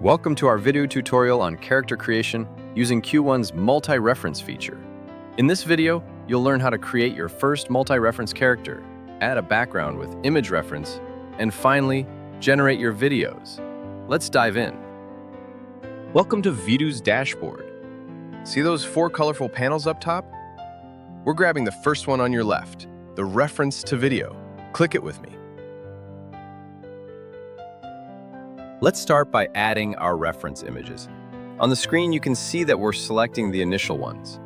Welcome to our video tutorial on character creation using Q1's multi-reference feature. In this video, you'll learn how to create your first multi-reference character, add a background with image reference, and finally, generate your videos. Let's dive in. Welcome to Vidu's dashboard. See those 4 colorful panels up top? We're grabbing the first one on your left, the reference to video. Click it with me. Let's start by adding our reference images. On the screen, you can see that we're selecting the initial ones.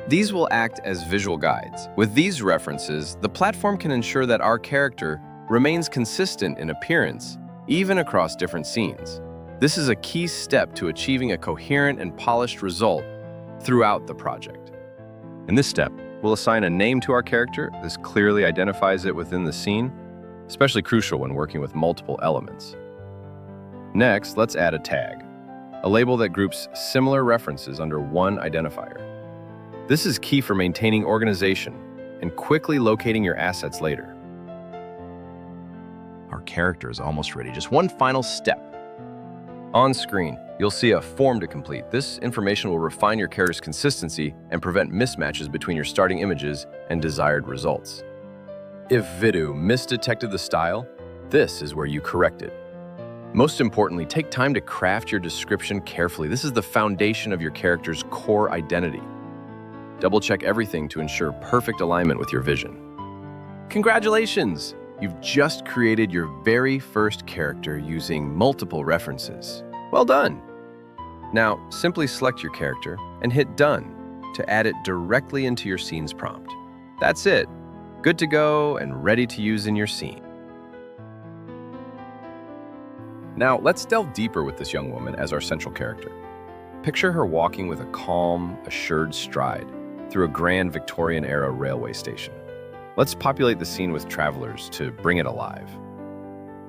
These will act as visual guides. With these references, the platform can ensure that our character remains consistent in appearance, even across different scenes. This is a key step to achieving a coherent and polished result throughout the project. In this step, we'll assign a name to our character. This clearly identifies it within the scene, especially crucial when working with multiple elements. Next, let's add a tag, a label that groups similar references under one identifier. This is key for maintaining organization and quickly locating your assets later. Our character is almost ready. Just one final step. On screen, you'll see a form to complete. This information will refine your character's consistency and prevent mismatches between your starting images and desired results. If Vidu misdetected the style, this is where you correct it. Most importantly, take time to craft your description carefully. This is the foundation of your character's core identity. Double-check everything to ensure perfect alignment with your vision. Congratulations! You've just created your very first character using multiple references. Well done! Now, simply select your character and hit Done to add it directly into your scene's prompt. That's it. Good to go and ready to use in your scene. Now, let's delve deeper with this young woman as our central character. Picture her walking with a calm, assured stride through a grand Victorian-era railway station. Let's populate the scene with travelers to bring it alive.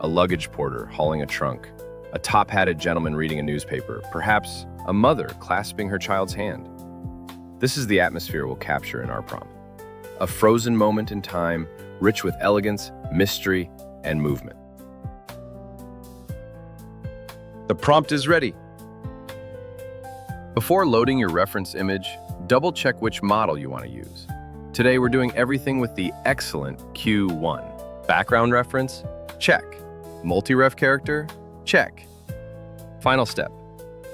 A luggage porter hauling a trunk, a top-hatted gentleman reading a newspaper, perhaps a mother clasping her child's hand. This is the atmosphere we'll capture in our prompt. A frozen moment in time, rich with elegance, mystery, and movement. The prompt is ready. Before loading your reference image, double-check which model you want to use. Today, we're doing everything with the excellent Q1. Background reference? Check. Multi-ref character? Check. Final step.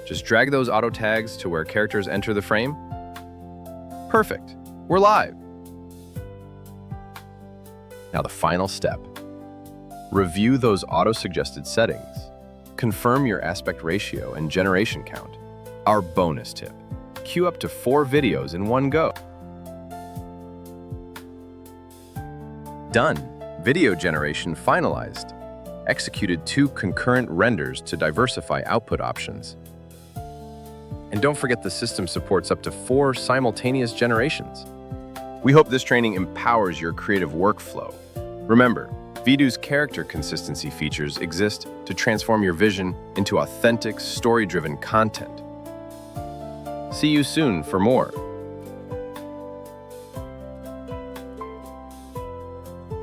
Just drag those auto tags to where characters enter the frame. Perfect. We're live. Now the final step. Review those auto-suggested settings. Confirm your aspect ratio and generation count. Our bonus tip. Queue up to 4 videos in one go. Done. Video generation finalized. Executed 2 concurrent renders to diversify output options. And don't forget the system supports up to 4 simultaneous generations. We hope this training empowers your creative workflow. Remember, Vidu's character consistency features exist to transform your vision into authentic, story-driven content. See you soon for more.